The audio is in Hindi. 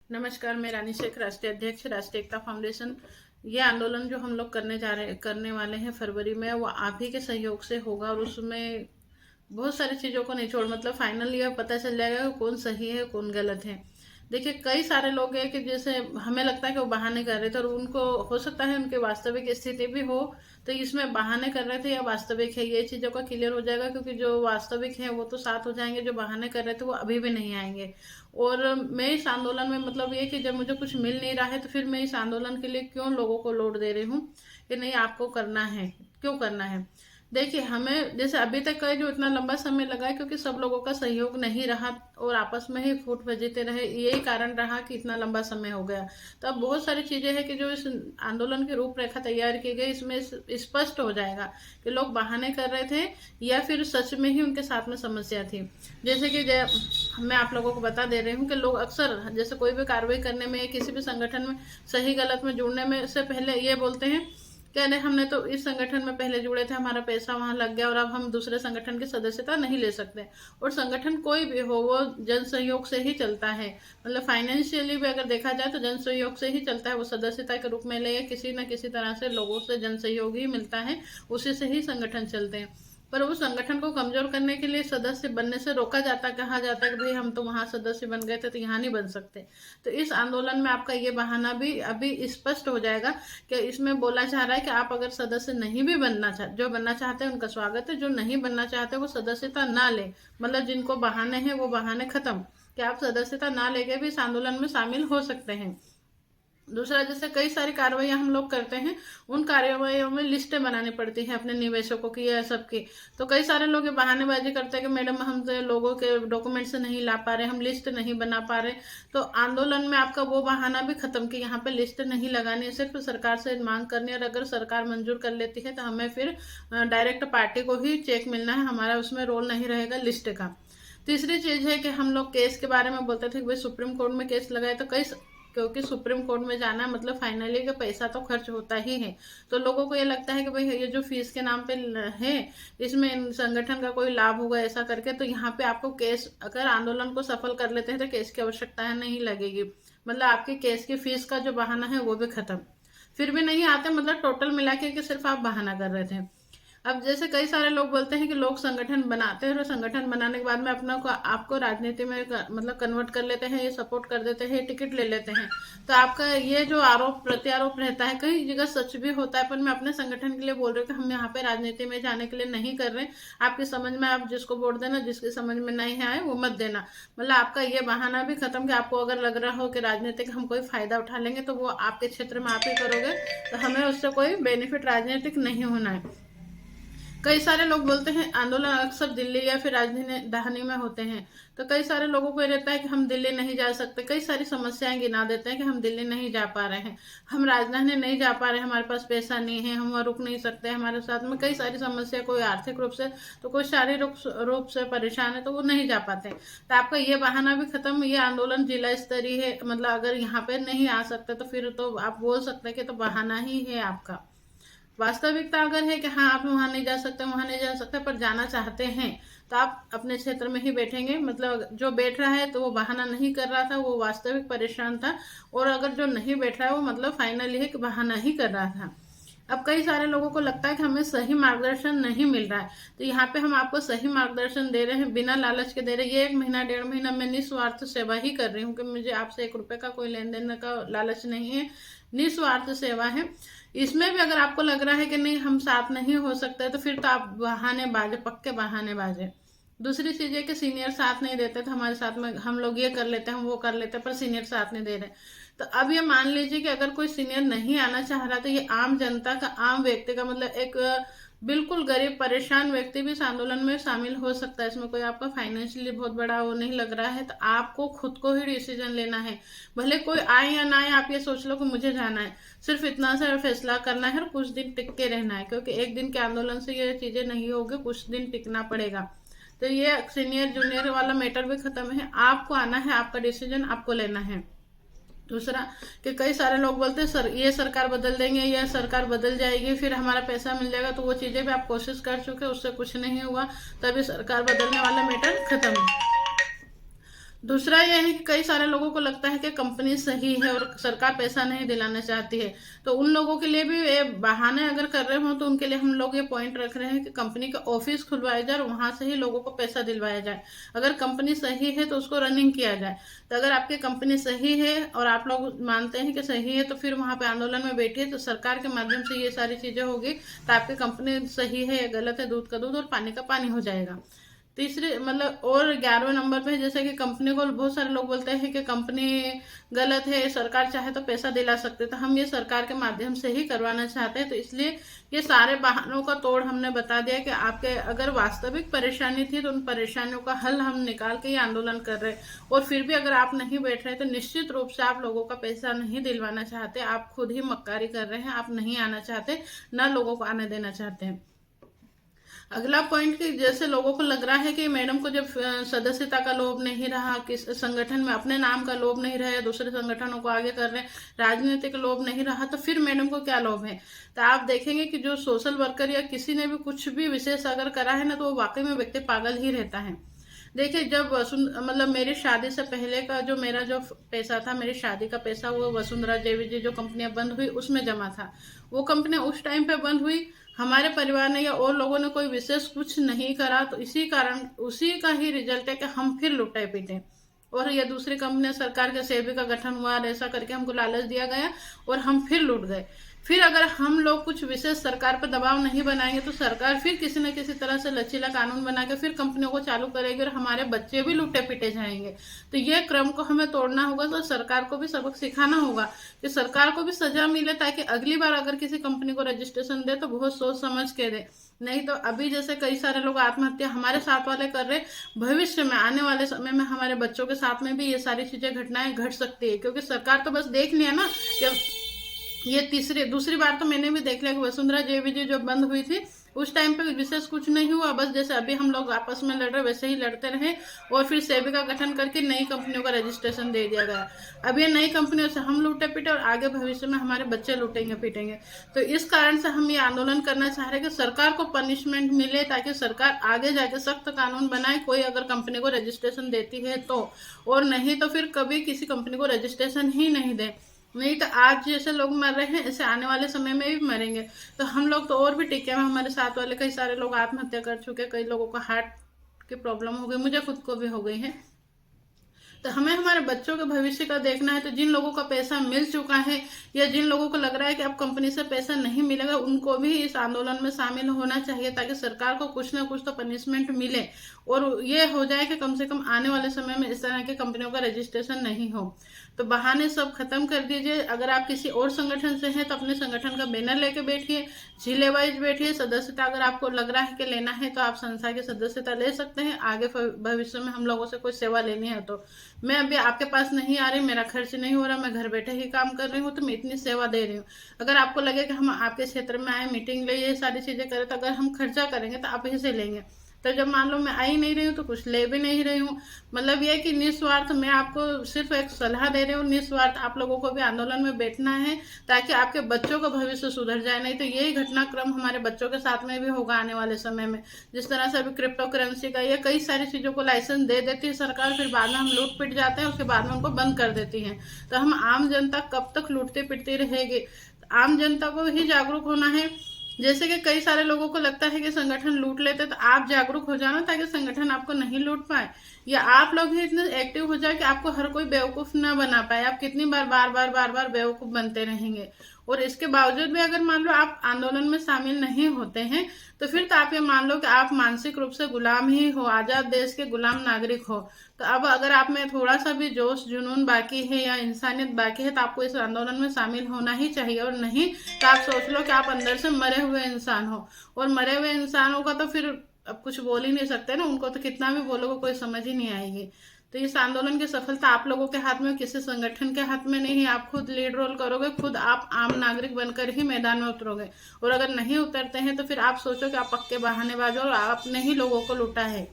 नमस्कार, मैं रानी शेख, राष्ट्रीय अध्यक्ष, राष्ट्रीय एकता फाउंडेशन। ये आंदोलन जो हम लोग करने वाले हैं फरवरी में, वो आप ही के सहयोग से होगा और उसमें बहुत सारी चीज़ों को निचोड़ मतलब फाइनल ये पता चल जाएगा कि कौन सही है कौन गलत है। देखिए, कई सारे लोग हैं कि जैसे हमें लगता है कि वो बहाने कर रहे थे और उनको हो सकता है उनकी वास्तविक स्थिति भी हो, तो इसमें बहाने कर रहे थे या वास्तविक है, ये चीज़ों का क्लियर हो जाएगा। क्योंकि जो वास्तविक है वो तो साथ हो जाएंगे, जो बहाने कर रहे थे वो अभी भी नहीं आएंगे। और मैं इस आंदोलन में मतलब ये कि जब मुझे कुछ मिल नहीं रहा है तो फिर मैं इस आंदोलन के लिए क्यों लोगों को लोड दे रही हूँ कि नहीं आपको करना है, क्यों करना है। देखिए, हमें जैसे अभी तक का जो इतना लंबा समय लगा है क्योंकि सब लोगों का सहयोग नहीं रहा और आपस में ही फूट बजीते रहे, यही कारण रहा कि इतना लंबा समय हो गया। तो अब बहुत सारी चीजें हैं कि जो इस आंदोलन की रूपरेखा तैयार की गई, इसमें स्पष्ट हो जाएगा कि लोग बहाने कर रहे थे या फिर सच में ही उनके साथ में समस्या थी। जैसे कि मैं आप लोगों को बता दे रही हूँ कि लोग अक्सर जैसे कोई भी कार्रवाई करने में, किसी भी संगठन में सही गलत में जुड़ने में से पहले ये बोलते हैं कि नहीं, हमने तो इस संगठन में पहले जुड़े थे, हमारा पैसा वहां लग गया और अब हम दूसरे संगठन की सदस्यता नहीं ले सकते। और संगठन कोई भी हो वो जन सहयोग से ही चलता है, मतलब फाइनेंशियली भी अगर देखा जाए तो जन सहयोग से ही चलता है। वो सदस्यता के रूप में ले, किसी न किसी तरह से लोगों से जन सहयोग ही मिलता है, उसी से ही संगठन चलते हैं। पर उस संगठन को कमजोर करने के लिए सदस्य बनने से रोका जाता, कहा जाता है कि भाई हम तो वहां सदस्य बन गए थे तो यहाँ नहीं बन सकते। तो इस आंदोलन में आपका ये बहाना भी अभी स्पष्ट हो जाएगा कि इसमें बोला चाह रहा है कि आप अगर सदस्य नहीं भी बनना चाहते, जो बनना चाहते हैं उनका स्वागत है, जो नहीं बनना चाहते वो सदस्यता ना ले, मतलब जिनको बहाने हैं वो बहाने खत्म, कि आप सदस्यता ना लेके भी इस आंदोलन में शामिल हो सकते हैं। दूसरा, जैसे कई सारी कार्रवाइयां हम लोग करते हैं, उन कार्रवाइयों में लिस्टें बनानी पड़ती हैं अपने निवेशकों की या सबकी। तो कई सारे लोग ये बहानेबाजी करते हैं कि मैडम हम तो लोगों के डॉक्यूमेंट्स नहीं ला पा रहे, हम लिस्ट नहीं बना पा रहे। तो आंदोलन में आपका वो बहाना भी खत्म कि यहाँ पे लिस्ट नहीं लगानी है, सिर्फ सरकार से मांग करनी है और अगर सरकार मंजूर कर लेती है तो हमें फिर डायरेक्ट पार्टी को ही चेक मिलना है, हमारा उसमें रोल नहीं रहेगा लिस्ट का। तीसरी चीज है कि हम लोग केस के बारे में बोलते थे कि भाई सुप्रीम कोर्ट में केस लगाए तो कई, क्योंकि सुप्रीम कोर्ट में जाना मतलब फाइनली का पैसा तो खर्च होता ही है। तो लोगों को ये लगता है कि भाई ये जो फीस के नाम पे है, इसमें संगठन का कोई लाभ होगा ऐसा करके, तो यहाँ पे आपको केस, अगर आंदोलन को सफल कर लेते हैं तो केस की आवश्यकता नहीं लगेगी, मतलब आपकी केस की फीस का जो बहाना है वो भी खत्म। फिर भी नहीं आते, मतलब टोटल मिला के सिर्फ आप बहाना कर रहे थे। अब जैसे कई सारे लोग बोलते हैं कि लोग संगठन बनाते हैं और संगठन बनाने के बाद में अपना को आपको राजनीति में मतलब कन्वर्ट कर लेते हैं, ये सपोर्ट कर देते हैं, टिकट ले लेते हैं। तो आपका ये जो आरोप प्रत्यारोप रहता है, कई जगह सच भी होता है, पर मैं अपने संगठन के लिए बोल रही हूँ कि हम यहाँ पे राजनीति में जाने के लिए नहीं कर रहे। आपकी समझ में आप जिसको वोट देना, जिसकी समझ में नहीं आए वो मत देना। मतलब आपका ये बहाना भी खत्म कि आपको अगर लग रहा हो कि राजनीतिक हम कोई फायदा उठा लेंगे तो वो आपके क्षेत्र में आप ही करोगे, तो हमें उससे कोई बेनिफिट राजनीतिक नहीं होना है। कई सारे लोग बोलते हैं आंदोलन अक्सर दिल्ली या फिर राजधानी में होते हैं। तो कई सारे लोगों को ये रहता है कि हम दिल्ली नहीं जा सकते, कई सारी समस्याएं गिना देते हैं कि हम दिल्ली नहीं जा पा रहे हैं, हम राजधानी नहीं जा पा रहे हैं, हमारे पास पैसा नहीं है, हम वहाँ रुक नहीं सकते, हमारे साथ में कई सारी समस्या, कोई आर्थिक रूप से तो कोई शारीरिक रूप से परेशान है तो वो नहीं जा पाते। तो आपका ये बहाना भी खत्म। ये आंदोलन जिला स्तरीय है, मतलब अगर यहाँ पे नहीं आ सकते तो फिर तो आप बोल सकते हैं कि तो बहाना ही है आपका। वास्तविकता अगर है कि हाँ आप वहां नहीं जा सकते, वहां नहीं जा सकते, पर जाना चाहते हैं, तो आप अपने क्षेत्र में ही बैठेंगे। मतलब जो बैठ रहा है तो वो बहाना नहीं कर रहा था, वो वास्तविक परेशान था। और अगर जो नहीं बैठ रहा है वो मतलब फाइनली है कि बहाना ही कर रहा था। अब कई सारे लोगों को लगता है कि हमें सही मार्गदर्शन नहीं मिल रहा है, तो यहाँ पे हम आपको सही मार्गदर्शन दे रहे हैं, बिना लालच के दे रहे हैं। ये 1 महीना 1.5 महीना मैं निस्वार्थ सेवा ही कर रही हूँ कि मुझे आपसे 1 रुपए का कोई लेन देन का लालच नहीं है, निस्वार्थ सेवा है। इसमें भी अगर आपको लग रहा है कि नहीं हम साथ नहीं हो सकते, तो फिर तो आप बहाने बाजे, पक्के बहाने बाजे। दूसरी चीज है कि सीनियर साथ नहीं देते थे हमारे साथ में, हम लोग ये कर लेते हैं, हम वो कर लेते हैं, पर सीनियर साथ नहीं दे रहे। तो अब ये मान लीजिए कि अगर कोई सीनियर नहीं आना चाह रहा तो ये आम जनता का, आम व्यक्ति का, मतलब एक बिल्कुल गरीब परेशान व्यक्ति भी इस आंदोलन में शामिल हो सकता है। इसमें कोई आपका फाइनेंशियली बहुत बड़ा वो नहीं लग रहा है, तो आपको खुद को ही डिसीजन लेना है। भले कोई आए या ना आए, आप ये सोच लो कि मुझे जाना है, सिर्फ इतना सा फैसला करना है और कुछ दिन टिक के रहना है, क्योंकि एक दिन के आंदोलन से ये चीजें नहीं होगी, कुछ दिन टिकना पड़ेगा। तो ये सीनियर जूनियर वाला मैटर भी खत्म है, आपको आना है, आपका डिसीजन आपको लेना है। दूसरा, कि कई सारे लोग बोलते हैं सर ये सरकार बदल देंगे, ये सरकार बदल जाएगी फिर हमारा पैसा मिल जाएगा, तो वो चीजें भी आप कोशिश कर चुके, उससे कुछ नहीं हुआ, तभी सरकार बदलने वाला मैटर खत्म है। दूसरा ये है कि कई सारे लोगों को लगता है कि कंपनी सही है और सरकार पैसा नहीं दिलाना चाहती है, तो उन लोगों के लिए भी ये बहाने अगर कर रहे हो तो उनके लिए हम लोग ये पॉइंट रख रहे हैं कि कंपनी का ऑफिस खुलवाया जाए और वहां से ही लोगों को पैसा दिलवाया जाए। अगर कंपनी सही है तो उसको रनिंग किया जाए। तो अगर आपकी कंपनी सही है और आप लोग मानते हैं कि सही है तो फिर वहां पे आंदोलन में बैठिए, तो सरकार के माध्यम से ये सारी चीजें होगी, तो आपकी कंपनी सही है या गलत है, दूध का दूध और पानी का पानी हो जाएगा। तीसरे मतलब और 11वें नंबर पे जैसे कि कंपनी को बहुत सारे लोग बोलते हैं कि कंपनी गलत है, सरकार चाहे तो पैसा दिला सकते, तो हम ये सरकार के माध्यम से ही करवाना चाहते हैं। तो इसलिए ये सारे बहानों का तोड़ हमने बता दिया कि आपके अगर वास्तविक परेशानी थी तो उन परेशानियों का हल हम निकाल के ये आंदोलन कर रहे हैं। और फिर भी अगर आप नहीं बैठ रहे तो निश्चित रूप से आप लोगों का पैसा नहीं दिलवाना चाहते, आप खुद ही मक्कारी कर रहे हैं, आप नहीं आना चाहते, ना लोगों को आने देना चाहते हैं। अगला पॉइंट कि जैसे लोगों को लग रहा है कि मैडम को जब सदस्यता का लोभ नहीं रहा, किस संगठन में अपने नाम का लोभ नहीं रहा, दूसरे संगठनों को आगे कर रहे हैं, राजनीतिक लोभ नहीं रहा, तो फिर मैडम को क्या लोभ है। तो आप देखेंगे कि जो सोशल वर्कर या किसी ने भी कुछ भी विशेष अगर करा है ना, तो वो वाकई में व्यक्ति पागल ही रहता है। देखिए जब मतलब मेरी शादी से पहले का जो मेरा जो पैसा था, मेरी शादी का पैसा, वो वसुंधरा जेवी जी जो कंपनियां बंद हुई उसमें जमा था। वो कंपनी उस टाइम पे बंद हुई, हमारे परिवार ने या और लोगों ने कोई विशेष कुछ नहीं करा, तो इसी कारण उसी का ही रिजल्ट है कि हम फिर लुटे पीटे। और ये दूसरी कंपनी सरकार के सेबी का गठन हुआ, ऐसा करके हमको लालच दिया गया और हम फिर लूट गए। फिर अगर हम लोग कुछ विशेष सरकार पर दबाव नहीं बनाएंगे तो सरकार फिर किसी न किसी तरह से लचीला कानून बना के फिर कंपनियों को चालू करेगी और हमारे बच्चे भी लुटे पिटे जाएंगे। तो ये क्रम को हमें तोड़ना होगा, तो सरकार को भी सबक सिखाना होगा कि सरकार को भी सजा मिले, ताकि अगली बार अगर किसी कंपनी को रजिस्ट्रेशन दे तो बहुत सोच समझ के दे। नहीं तो अभी जैसे कई सारे लोग आत्महत्या हमारे साथ वाले कर रहे, भविष्य में आने वाले समय में हमारे बच्चों के साथ में भी ये सारी चीजें घटनाएं घट सकती है, क्योंकि सरकार तो बस देख लिया ना कि ये दूसरी बार तो मैंने भी देख लिया कि वसुंधरा जेवी जी जो बंद हुई थी उस टाइम पे विशेष कुछ नहीं हुआ, बस जैसे अभी हम लोग आपस में लड़ रहे वैसे ही लड़ते रहे और फिर सेबी का गठन करके नई कंपनियों का रजिस्ट्रेशन दे दिया गया। अब ये नई कंपनियों से हम लूटे पीटे और आगे भविष्य में हमारे बच्चे लूटेंगे पीटेंगे। तो इस कारण से हम ये आंदोलन करना चाह रहे हैं कि सरकार को पनिशमेंट मिले, ताकि सरकार आगे जाके सख्त कानून बनाए कोई अगर कंपनी को रजिस्ट्रेशन देती है तो, और नहीं तो फिर कभी किसी कंपनी को रजिस्ट्रेशन ही नहीं दे। नहीं तो आज जैसे लोग मर रहे हैं ऐसे आने वाले समय में भी मरेंगे। तो हम लोग तो और भी टिके हैं, हमारे साथ वाले कई सारे लोग आत्महत्या कर चुके, कई लोगों को हार्ट की प्रॉब्लम हो गई, मुझे खुद को भी हो गई है। तो हमें हमारे बच्चों के भविष्य का देखना है। तो जिन लोगों का पैसा मिल चुका है या जिन लोगों को लग रहा है कि अब कंपनी से पैसा नहीं मिलेगा, उनको भी इस आंदोलन में शामिल होना चाहिए, ताकि सरकार को कुछ ना कुछ तो पनिशमेंट मिले और ये हो जाए कि कम से कम आने वाले समय में इस तरह की कंपनियों का रजिस्ट्रेशन नहीं हो। तो बहाने सब खत्म कर दीजिए। अगर आप किसी और संगठन से हैं तो अपने संगठन का बैनर लेके बैठिए, जिले वाइज बैठिए। सदस्यता अगर आपको लग रहा है कि लेना है तो आप संस्था की सदस्यता ले सकते हैं, आगे भविष्य में हम लोगों से कोई सेवा लेनी है तो। मैं अभी आपके पास नहीं आ रही, मेरा खर्च नहीं हो रहा, मैं घर बैठे ही काम कर रही हूँ, तो मैं इतनी सेवा दे रही हूँ। अगर आपको लगे कि हम आपके क्षेत्र में आए, मीटिंग ले, ये सारी चीजें करें, तो अगर हम खर्चा करेंगे तो आप ही से लेंगे। तो जब मान लो मैं आ ही नहीं रही हूँ तो कुछ ले भी नहीं रही हूँ। मतलब ये कि निस्वार्थ मैं आपको सिर्फ एक सलाह दे रही हूँ, निस्वार्थ आप लोगों को भी आंदोलन में बैठना है ताकि आपके बच्चों का भविष्य सुधर जाए। नहीं तो यही घटनाक्रम हमारे बच्चों के साथ में भी होगा आने वाले समय में। जिस तरह से अभी क्रिप्टो करेंसी का ये कई सारी चीजों को लाइसेंस दे देती है सरकार, फिर बाद में हम लूट पिट जाते हैं, उसके बाद में उनको बंद कर देती है। तो हम आम जनता कब तक लूटते पिटती रहेगी। आम जनता को ही जागरूक होना है। जैसे कि कई सारे लोगों को लगता है कि संगठन लूट लेते, तो आप जागरूक हो जाना ताकि संगठन आपको नहीं लूट पाए, या आप लोग ही इतने एक्टिव हो जाए कि आपको हर कोई बेवकूफ ना बना पाए। आप कितनी बार बेवकूफ बनते रहेंगे। और इसके बावजूद भी अगर मान लो आप आंदोलन में शामिल नहीं होते हैं तो फिर तो आप ये मान लो कि आप मानसिक रूप से गुलाम ही हो, आजाद देश के गुलाम नागरिक हो। तो अब अगर आप में थोड़ा सा भी जोश जुनून बाकी है या इंसानियत बाकी है तो आपको इस आंदोलन में शामिल होना ही चाहिए, और नहीं तो आप सोच लो कि आप अंदर से मरे हुए इंसान हो। और मरे हुए इंसानों का तो फिर अब कुछ बोल ही नहीं सकते ना, उनको तो कितना भी बोलोगे कोई समझ ही नहीं आएगी। तो इस आंदोलन की सफलता आप लोगों के हाथ में, किसी संगठन के हाथ में नहीं। आप खुद लीड रोल करोगे, खुद आप आम नागरिक बनकर ही मैदान में उतरोगे। और अगर नहीं उतरते हैं तो फिर आप सोचो कि आप पक्के बहानेबाज हो और आपने ही लोगों को लूटा है।